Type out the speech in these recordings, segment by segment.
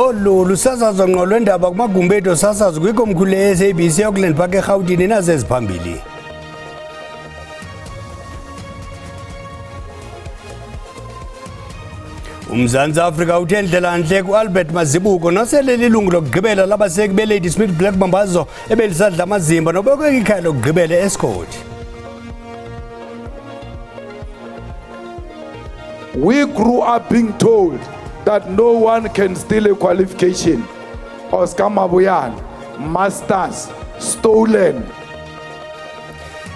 Lolu lusasazo ngqo lwendaba kumagumbi ethu sasazo kwikomkhulu le-SABC eAuckland Park eRhawutini nazo eziphambili. UMzantsi Afrika uthe ndlelantle ku-Albert Mazibuko nosele lilungu lokugqibela labaseki be-Ladysmith Black Mambazo ebelisadla amazimba nobekwe ikhaya lokugqibela e-Escort. We grew up being told that no one can steal a qualification. Oscar Mabuyane, masters, stolen.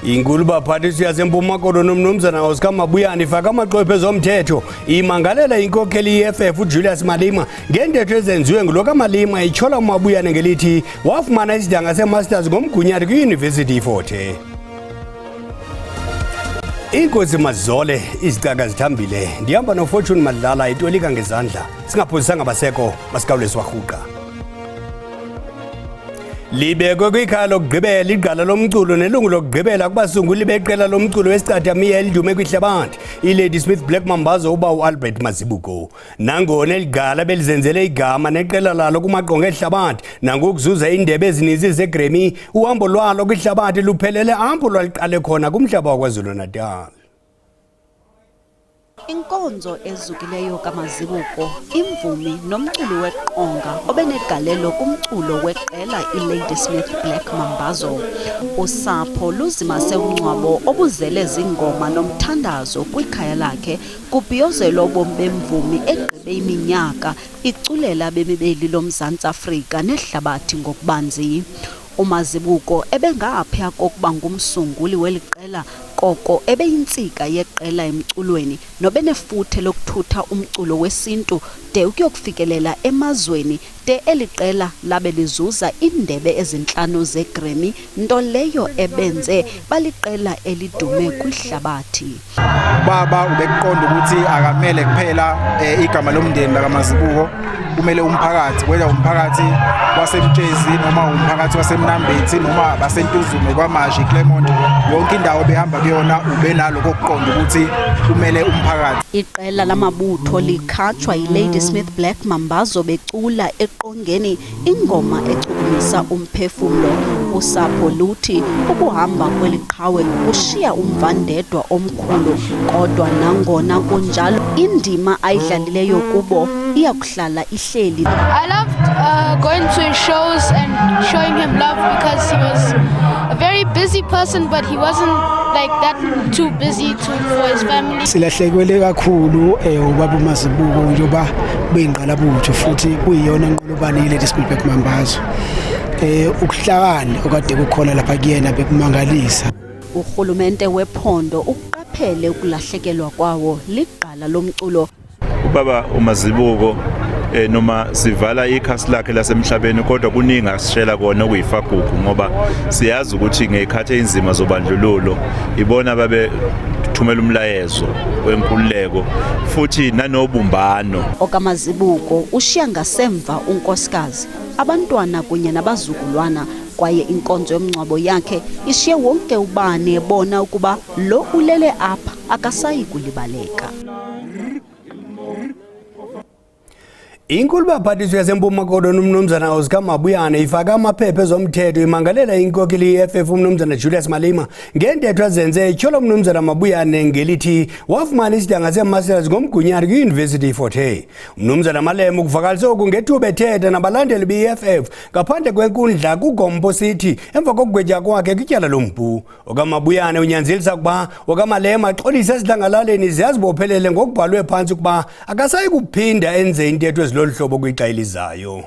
Inkulu baphathiswa yaseMpuma Koloni uMnumzana Oscar Mabuyane ifaka amaqwephe zomthetho imangalela inkokheli ye-EFF uJulius Malema ngentetho ezenziwe ngulo kaMalema ityhola uMabuyane ngelithi wafumana isidanga semasters ngomgunyathi kwiYunivesithi iFort Hare. Inkosi Mazole izicaka zithambile ndihamba noFortune Madlala itolika ngezandla singaphosisanga abaseko masikawuleswa rhuqa. Libekwe kwikhaya lokugqibela igqala lomculo nelungu lokugqibela kubasunguli beqela lomculo wesicatamiya elidume kwihlabathi iLadysmith Black Mambazo uba uAlbert Mazibuko. Nangona eligqala belizenzele igama neqela lalo kumaqonga ehlabathi nangokuzuza indebe ezininzi zeGrammy, uhambo lwalo kwihlabathi luphelele apho lwaliqale khona kumhlaba waKwaZulu-Natal. Inkonzo ezukileyo kaMazibuko, imvumi nomculi weqonga obenegalelo kumculo weqela iLadysmith Black Mambazo. Usapho luzimase umngcwabo obuzele zingoma nomthandazo kwikhaya lakhe kubhiyozelwa ubomi bemvumi egqibe iminyaka iculela bemibeli loMzantsi Afrika nehlabathi ngokubanzi. uMazibuko ebengaphaya kokuba ngumsunguli weliqela koko ebeyintsika yeqela emculweni nobenefuthe lokuthutha umculo wesintu de ukuyokufikelela emazweni de eliqela labe lizuza indebe ezinhlanu zeGrammy, nto leyo ebenze baliqela elidume kwihlabathi. Baba ubekuqonda ukuthi akamele kuphela igama lomndeni lakaMazibuko, kumele umphakathi, whether umphakathi wasemtshezi noma umphakathi wasemnambethi noma basentuzume kwaMashi Claremont, yonke indawo behamba kuyona ubenalo kokuqonda ukuthi kumele umphakathi. Iqela lamabutho likhatshwa iLadysmith Black Mambazo becula eqongeni ingoma echukumisa umphefumlo. Usapho luthi ukuhamba kweliqhawe kushiya umvandedwa omkhulu, kodwa nangona kunjalo indima ayidlalileyo kubo iyakuhlala ihleli. I loved going to his shows and showing him love because he was a very busy person, but he wasn't like that too busy for his family. Silahlekelwe kakhulu ubaba uMazibuko njengoba beyingqalabutho futhi kuyiyona inqolobane iLadysmith Black Mambazo. Ukuhlakani okade kukhona lapha kuyena bekumangalisa. Urhulumente wephondo uqaphele ukulahlekelwa kwawo liqala lomculo. Ubaba uMazibuko noma sivala ikhasi lakhe lasemhlabeni kodwa kuningi asishela kona okuyifagugu ngoba siyazi ukuthi ngekhathi enzima zobandlululo ibona babe thumela umlayezo wenkululeko futhi nanobumbano. OkaMazibuko ushiya ngasemva unkosikazi, abantwana kunye nabazukulwana, kwaye inkonzo yomngcwabo yakhe ishiye wonke ubani ebona ukuba lo ulele apha akasayi kulibaleka. Inkulu baphathiswa yaseMpuma Koloni uMnumzana Oscar Mabuyane ifaka amaphepha ezomthetho imangalela inkokheli ye-EFF uMnumzana Julius Malema ngentetho azenze ityhola uMnumzana Mabuyane ngelithi wafumana isidanga semasters ngomgunyathi kwiYunivesithi iFort Hare. uMnumzana Malema ukuvakalise oku ngethuba ethetha nabalandeli be-EFF ngaphandle kwenkundla kuGompo City emva kokugwetya kwakhe kwityala lompu. OkaMabuyane unyanzelisa ukuba okaMalema axolise esidlangalaleni ziyazibophelele ngokubhalwe phantsi ukuba akasayi kuphinda enze intetho lolu kwixa elizayo.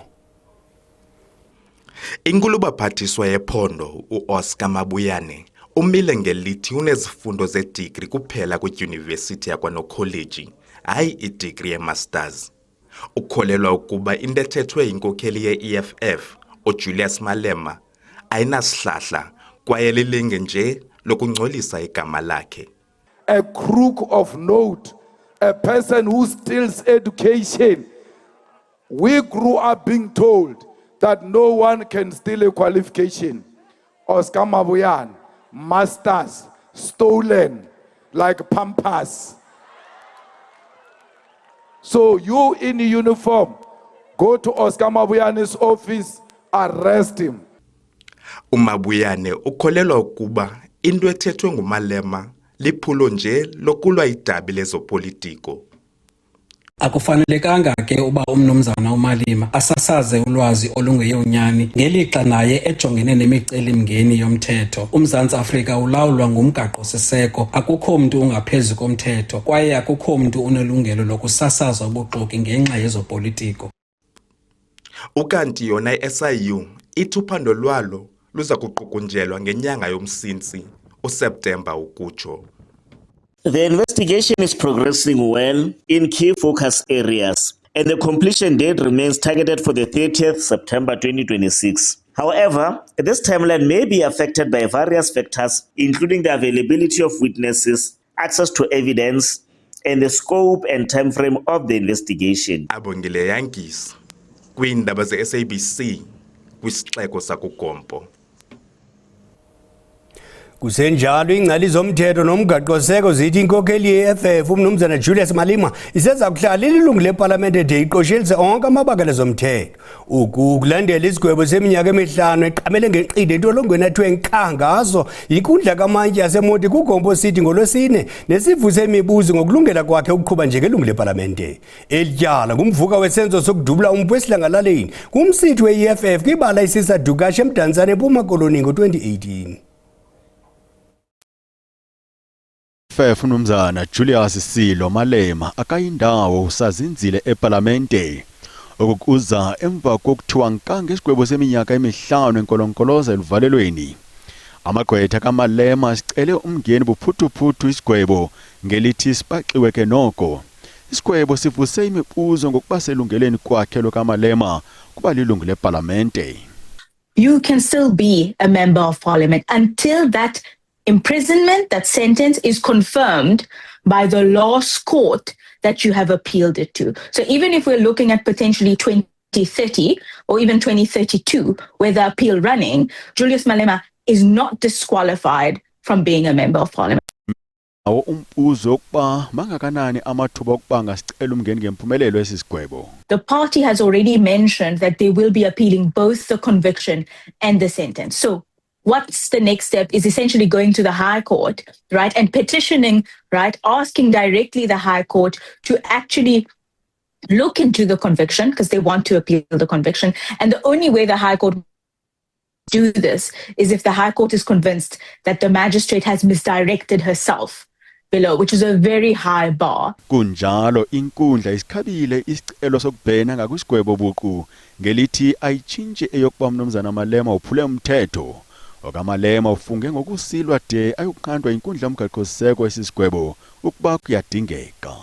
Inkulu baphathiswa yephondo uOscar Mabuyane umile ngelithi unezifundo zedegree kuphela kwidyunivesithi yakwaNokholeji, hayi idegree yemasters. Ukholelwa ukuba into ethethwe inkokheli ye-EFF uJulius Malema ayinasihlahla kwaye lilinge nje lokungcolisa igama lakhe. A crook of note, a person who steals education. We grew up being told that no one can steal a qualification. Oscar Mabuyane, masters, stolen like Pampers. So you in uniform, Go to Oscar Mabuyane's office, arrest him. uMabuyane ukholelwa ukuba into ethethwe nguMalema liphulo nje lokulwa idabi lezopolitiko. Akufanelekanga ke uba umnumzana uMalema asasaze ulwazi olungeyonyani ngelixa naye ejongene nemicelimngeni yomthetho. UMzantsi Afrika ulawulwa ngumgaqo siseko, akukho mntu ungaphezulu komthetho kwaye akukho mntu unelungelo lokusasaza ubuxoki ngenxa yezopolitiko. Ukanti yona iSIU ithi uphando lwalo luza kuqukunjelwa ngenyanga yoMsintsi uSeptemba ukutsho. The investigation is progressing well in key focus areas, and the completion date remains targeted for the 30th September 2026. However, this timeline may be affected by various factors, including the availability of witnesses, access to evidence, and the scope and timeframe of the investigation. Abongile Yankees, kwiindaba ze-SABC, kwisixeko sakuGompo. Kusenjalo ingcali zomthetho nomgaqo-seko zithi inkokheli ye-FF umnumzana Julius Malema iseza kuhlala ilungu leParlamente de iqoshelise onke amabakala zomthetho. Ukulandela isigwebo seminyaka emihlanu eqamele ngeqide entolongweni athiwe nkqa ngazo yinkundla kamantyi yaseMonti kuGompo City ngolwesine nesivu semibuzo ngokulungela kwakhe ukuqhuba njengelungu leParlamente. Elityala ngumvuka wesenzo sokudubula umphu esilangalaleni kumsithi we-EFF kwibala isisadukashe eMdantsane eMpuma Koloni ngo-2018. FF umnumzana Julius Silo Malema akayindawo usazinzile eParlamente okukuza emva kokuthiwa nkqa ngesigwebo seminyaka emihlanu enkolonkoloza eluvalelweni. Amagqwetha kaMalema sicele umngeni buphuthu isigwebo ngelithi sibaxiwe ke noko. Isigwebo sivuse imibuzo ngokuba selungeleni kwakhe lokaMalema kuba lilungu leParlamente. You can still be a member of parliament until that imprisonment, that sentence is confirmed by the last court that you have appealed it to. So even if we're looking at potentially 2030 or even 2032, where the appeal running, Julius Malema is not disqualified from being a member of parliament. Umbuzo okuba mangakanani amathuba okuba ngasicela umngeni ngempumelelo esisigwebo. The party has already mentioned that they will be appealing both the conviction and the sentence. So what's the next step is essentially going to the High Court, right, and petitioning, right, asking directly the High Court to actually look into the conviction because they want to appeal the conviction. And the only way the High Court do this is if the High Court is convinced that the magistrate has misdirected herself below, which is a very high bar. Kunjalo inkundla isikhabile isicelo sokubhena ngakwisigwebo buqu ngelithi ayitshintshe eyokuba umnumzana Malema uphule umthetho. OkaMalema ufunge ngokusilwa de ayokuqandwa inkundla yomgaqo-seko esisigwebo ukuba kuyadingeka.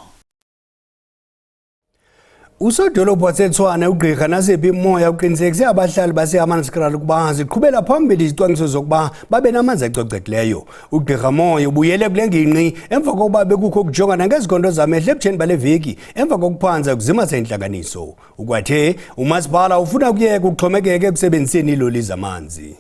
Usodolophu waseTshwane uGqirha Nasiphi Moya uqinisekise abahlali baseHammanskraal ukuba ziqhubela phambili izicwangciso zokuba babe namanzi acocekileyo. uGqirha Moya ubuyele kule ngingqi emva kokuba bekukho ukujongana ngezikondo zamehlo ebutsheni bale veki emva kokuphanza kuzimasa intlanganiso. Ukwathe umasipala ufuna ukuyeka ukuxhomekeka ekusebenziseni iiloli zamanzi.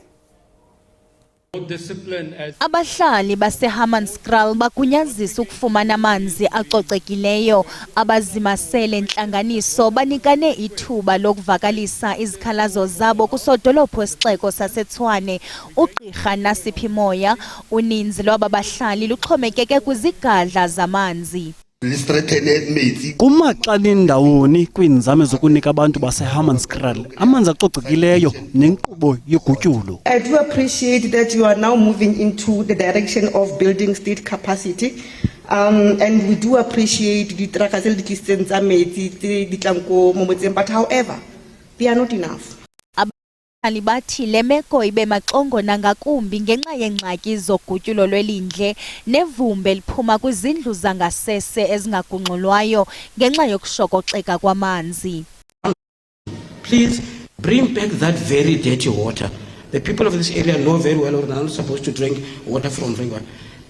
Abahlali baseHammanskraal bagunyazisa ukufumana amanzi acocekileyo. Abazimasele entlanganiso banikane ithuba lokuvakalisa izikhalazo zabo kusodolophu wesixeko saseTshwane. uGqirha Nasiphi Moya uninzi lwaba bahlali luxhomekeke kwizigadla zamanzi. Kumaxali ndawoni kwiinzame zokunika abantu baseHammanskraal amanzi acocekileyo nenkqubo yogutyulo. I do appreciate that you are now moving into the direction of building state capacity, and we do appreciate the trakasel distance but however they are not enough. Abahlali bathi le meko ibe maxongona ngakumbi ngenxa yeengxaki zogutyulo lwelindle nevumbe liphuma kwizindlu zangasese ezingagungxulwayo ngenxa yokushokoxeka kwamanzi. Please bring back that very dirty water. The people of this area know very well they're not supposed to drink water from river.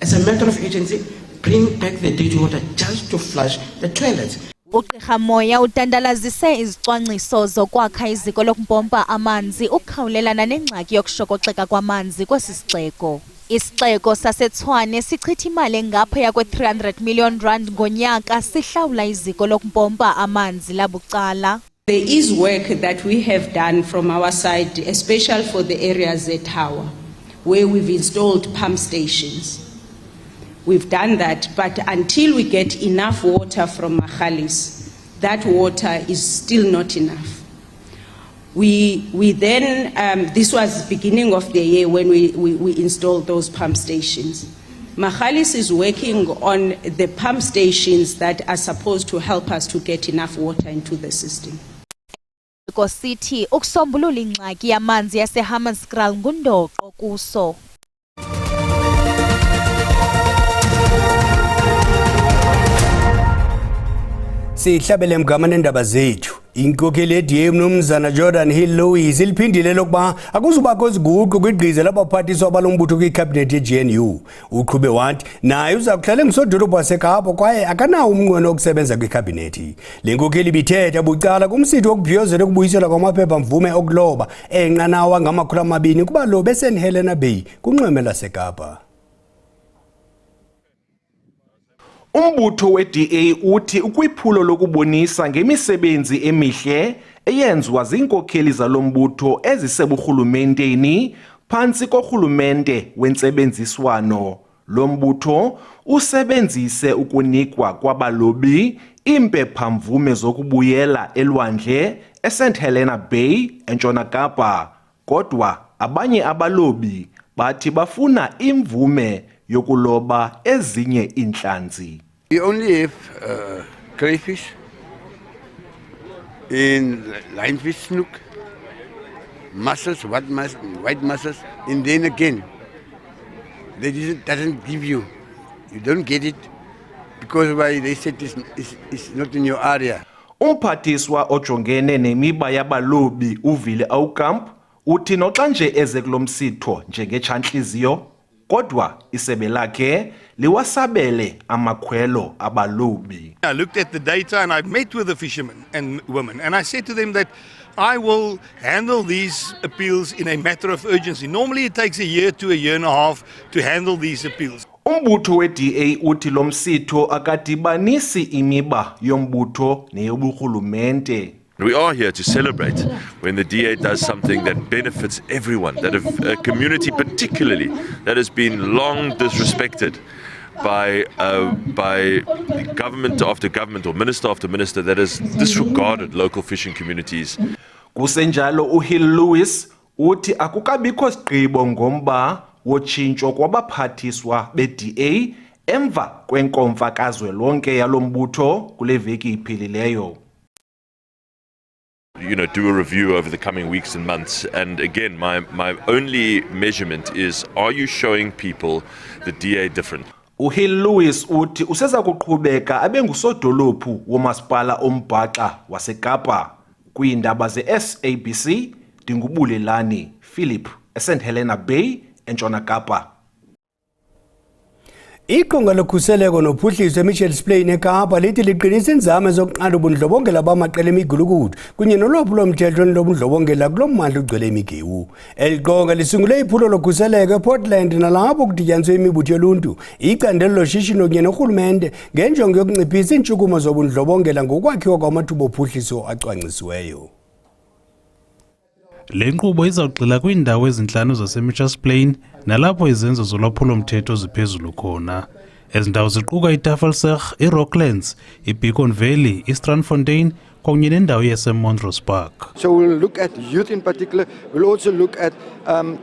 As a matter of urgency, bring back the dirty water just to flush the toilets. uGqirha Moya udandalazise izicwangciso zokwakha iziko lokumpompa amanzi ukukhawulelana nengxaki yokushokoxeka kwamanzi kwesi sixeko. Isixeko saseTshwane sichitha imali engaphaya kwe-R300 million ngonyaka sihlawula iziko lokumpompa amanzi labucala. There is work that we have done from our side, especially for the areas at Tower, where we've installed pump stations. We've done that, but until we get enough water from Magalies, that water is still not enough. We then, this was beginning of the year when we installed those pump stations. Magalies is working on the pump stations that are supposed to help us to get enough water into the system. Sithi ukusombulula ingxaki yamanzi yaseHammanskraal ngundoqo kuso. Sihlabele mgama nendaba zethu. Inkokeli ye-DA uMnumzana Jordan Hill-Louis iliphindile lokuba akuzubakho iziguqu kwigqiza labaphathiswa abalombutho kwikhabhinethi ye-GNU. Uqhube wathi naye uza kuhlala engusodolophu waseKapa kwaye akanawo umnqweno wokusebenza kwikhabhinethi. Le nkokeli ibithetha bucala kumsitho wokubhiyozela ukubuyiselwa kwamaphepha mvume okuloba enqanawa ngama-200 kubalobi eSt Helena Bay kunxweme laseKapa. Umbutho we-DA uthi ukwiphulo lokubonisa ngemisebenzi emihle eyenziwa ziinkokheli zalombutho eziseburhulumenteni phantsi korhulumente wentsebenziswano. Lo mbutho usebenzise ukunikwa kwabalobi iimpepha-mvume zokubuyela elwandle eSt Helena Bay eNtshona Kapa, kodwa abanye abalobi bathi bafuna imvume yokuloba ezinye intlanzi. We only have crayfish, in lionfish, snook, mussels, white mussels, and then again, they doesn't give you. You don't get it because why they said it's not in your area. Umphathiswa ojongene nemiba yabalobi uVile Aukamp uthi noxa nje eze kulomsitho njengetshantliziyo kodwa isebe lakhe liwasabele amakhwelo abalobi. I looked at the data and I met with the fishermen and women and I said to them that I will handle these appeals in a matter of urgency. Normally it takes a year to a year and a half to handle these appeals. Umbutho we-DA uthi lo msitho akadibanisi imiba yombutho neyoburhulumente. We are here to celebrate when the DA does something that benefits everyone, that a community particularly that has been long disrespected by government after government or minister after minister that has disregarded local fishing communities. Kusenjalo uHill-Louis uthi akukabikho sigqibo ngomba wotshintsho kwabaphathiswa be-DA emva kwenkomfa kazwelonke yalombutho kule veki iphilileyo. Do a review over the coming weeks and months. And again, my only measurement is, are you showing people the DA different? uHill-Louis uthi useza kuqhubeka abengusodolophu womasipala ombhaxa waseKapa. Kwiindaba ze-SABC, Dingubulelani Philip, eSt Helena Bay, eNtshona Kapa. Iqonga lokhuseleko nophuhliso eMitchells Plain eKapa lithi liqinisa inzame zokunqanda ubundlobongela bamaqela emigulukudu kunye nolophulomthetho lobundlobongela kulommandla ugcwele imigewu. Eliqonga lisungule iphulo lokhuseleko ePortland nalapho kudityaniswe imibutho yoluntu, icandelo loshishino kunye norhulumente ngenjongo yokunciphisa iintshukumo zobundlobongela ngokwakhiwa kwamathuba ophuhliso acwangcisiweyo. Le nkqubo izawugxila kwiindawo ezintlanu zaseMitchells Plain nalapho izenzo zolwaphulo-mthetho ziphezulu khona. Ezi ndawo ziquka iTafelberg, iRocklands, iBeacon Valley, iStrandfontein kunye nendawo yaseMontrose Park. So we'll look at youth in particular. We'll also look at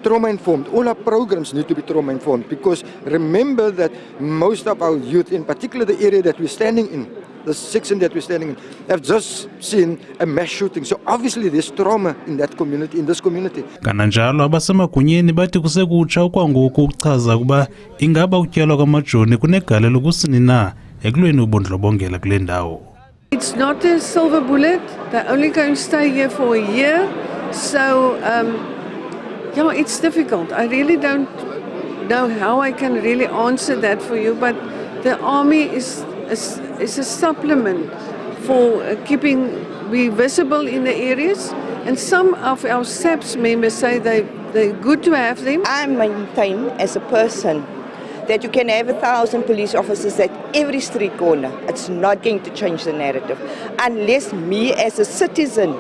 trauma-informed. All our programs need to be trauma-informed because remember that most of our youth, in particular the area that we're standing in, the section that we're standing in, have just seen a mass shooting. So obviously there's trauma in that community, in this community. Kananjalo abasemagunyeni bathi kusekutsha ukwangoku ukuchaza ukuba ingaba ukutyalwa kwamajoni kunegalelo kusini na ekulweni ubundlobongela kule ndawo. It's not a silver bullet. They're only going to stay here for a year. So it's difficult. I really don't know how I can really answer that for you, but the army is a supplement for keeping we visible in the areas, and some of our SAPS members say they're good to have them. I maintain as a person that you can have 1,000 police officers at every street corner. It's not going to change the narrative unless me as a citizen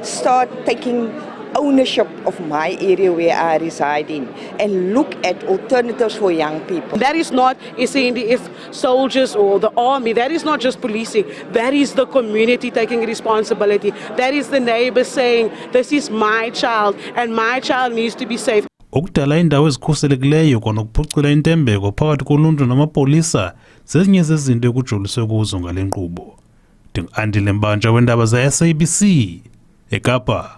start taking ownership of my area where I reside in and look at alternatives for young people. That is not SANDF soldiers or the army. That is not just policing. That is the community taking responsibility. That is the neighbor saying, this is my child and my child needs to be safe. Ukudala indawo ezikhuselekileyo kwanokuphucula intembeko phakathi koluntu namapolisa zezinye zezinto ekujoliswe kuzo ngale nkqubo. Ndingandile Mbanja weendaba ze-SABC eKapa.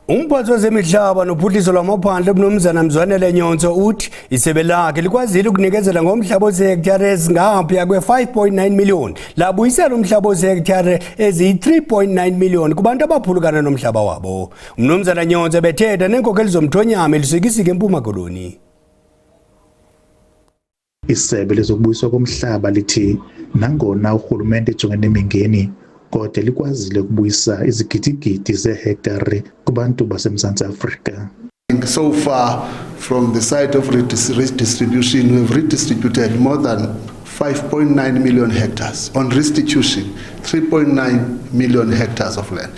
Umphathi wezemihlaba nophuhliso lwamaphandle uMnumzana Mzwanele Nyonso uthi isebe lakhe likwazile ukunikezela ngomhlaba ozihektare ezingaphaya kwe-5.9 million labuyisela umhlaba ozihektare eziyi-3.9 million kubantu abaphulukana nomhlaba wabo. uMnumzana Nyonso bethetha neenkokheli zomthonyama elusikisike eMpuma Koloni. Isebe lezokubuyiswa komhlaba lithi nangona urhulumente ejongene nemingeni kodwa likwazile ukubuyisa izigidigidi zehektare kubantu baseMzantsi Afrika. So far from the side of redistribution, we have redistributed more than 5.9 million hectares. On restitution, 3.9 million hectares of land.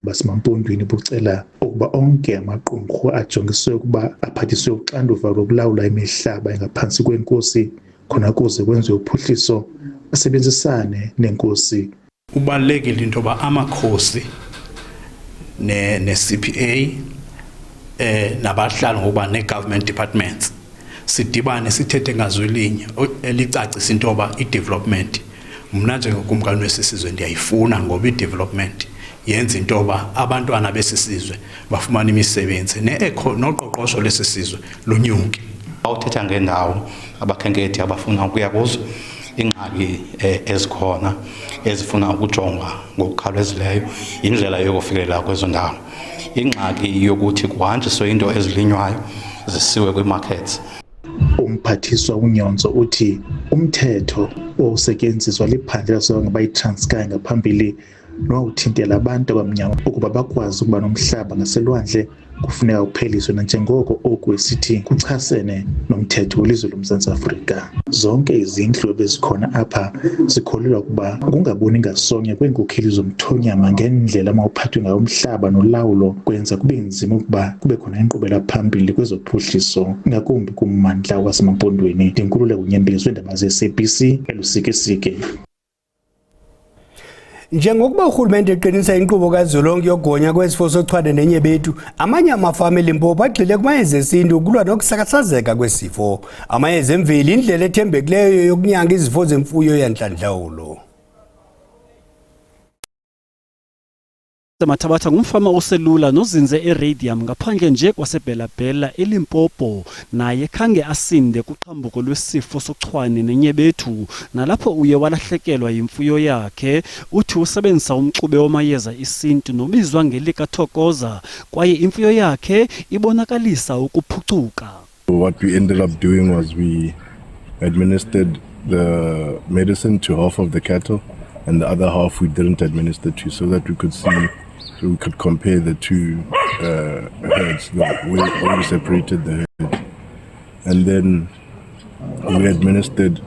Basemampondweni bucela ukuba onke amaqumrhu ajongiswe ukuba aphathiswe uxanduva lokulawula imihlaba engaphansi kwenkosi khona kuze kwenziwe uphuhliso asebenzisane nenkosi. Kubalulekile into yoba amakhosi ne-CPA nabahlali ngokuba ne-government departments sidibane sithethe ngazwi linye elicacisa into yoba i-development mna njengokumkani wesisizwe ndiyayifuna ngoba i-development yenza into yoba abantwana besisizwe bafumana imisebenzi noqoqosho lesisizwe lunyuke. Uthetha ngendawo abakhenkethi abafuna ukuya kuzo ingxaki ezikhona ezifuna ukujongwa ngokukhawulezileyo indlela yokufikelela kwezo ndawo. Ingxaki yokuthi kuhanjiswe into ezilinywayo zisiwe kwi-markets. Umphathiswa uNyonso uthi umthetho osetyenziswa liphandle laseTranskei ngaphambili nowuthintela abantu abamnyama ukuba bakwazi ukuba nomhlaba ngaselwandle kufuneka upheliswe nanjengoko oku esithi kuchasene nomthetho welizwe loMzantsi Afrika. Zonke izindlu ebezikhona apha zikholelwa ukuba kungaboni ngasonye kweenkokheli zomthonyama ngendlela amawuphathwe ngayo umhlaba nolawulo kwenza kube nzima ukuba kube khona inkqubela phambili kwezophuhliso ngakumbi kummandla wasemampondweni. Ndinkululeko Nyembezi weendaba ze-SABC elusikisike. Njengokuba urhulumente eqinisa inkqubo kazwelonke yogonya kwesifo sochwane nenyebethu, amanye amafama eLimpopo agxile kumayeza esintu ukulwa nokusakazeka kwesifo. Amayeza emveli indlela ethembekileyo yokunyanga izifo zemfuyo yantlandlawulo. Mathabatha ngumfama oselula nozinze eRadium ngaphandle nje kwaseBhelabhela eLimpopo naye khange asinde kuqhambuko lwesifo sochwane nenyebethu nalapho uye walahlekelwa yimfuyo yakhe. Uthi usebenzisa umxube wamayeza esintu nobizwa ngelika Thokoza kwaye imfuyo yakhe ibonakalisa ukuphucuka. What we ended up doing was we administered the medicine to half of the cattle and the other half we didn't administer to, so that we could see, so we could compare the two herds, where we separated the herd. And then we administered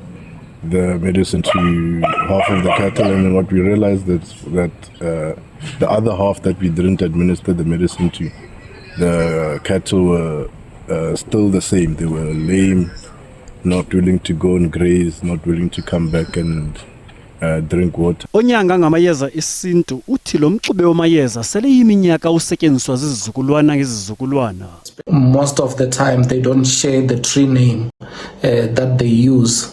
the medicine to half of the cattle, and then what we realized that the other half that we didn't administer the medicine to, the cattle were still the same. They were lame, not willing to go and graze, not willing to come back and drink water. Onyanga ngamayeza esintu uthi lo mxube wamayeza sele yiminyaka usetyenziswa zizizukulwana ngezizukulwana. Most of the time they don't share the tree name that they use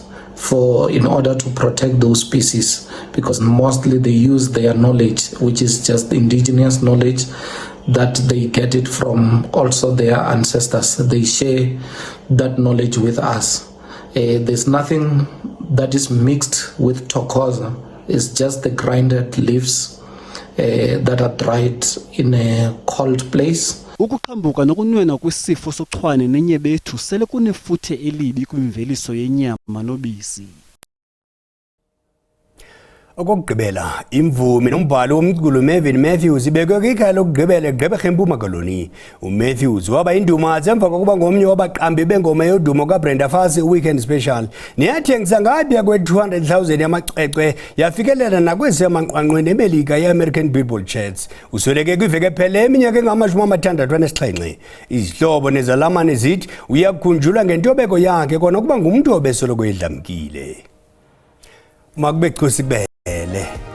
in order to protect those species, because mostly they use their knowledge, which is just indigenous knowledge that they get it from also their ancestors. They share that knowledge with us. There's nothing that is mixed with Thokoza. It's just the grinded leaves that are dried in a cold place. Ukuqhambuka nokunwena kwesifo sochwane nenyebethu sele kunefuthe elibi kwimveliso yenyama nobisi. Okugqibela imvumi nombhalo womculo Mervyn Matthews ibekwe kwikhaya lokugqibela eGqeberha eMpuma Koloni. uMatthews waba indumathe emva kokuba ngomnye wabaqambi bengoma yodumo kaBrenda Fassie Weekend Special neyathengisa ngaphaya kwe-200,000 yamacwecwe yafikelela nakwesemanqwanqweni eMelika ye-American Billboard Charts. Usweleke kwiveki ephele eminyaka engama-67. Izihlobo nezalamane zithi uyakhunjulwa ngentobeko yakhe kona ukuba ngumntu obesoloko edlamkile. Makube Khosi kubele.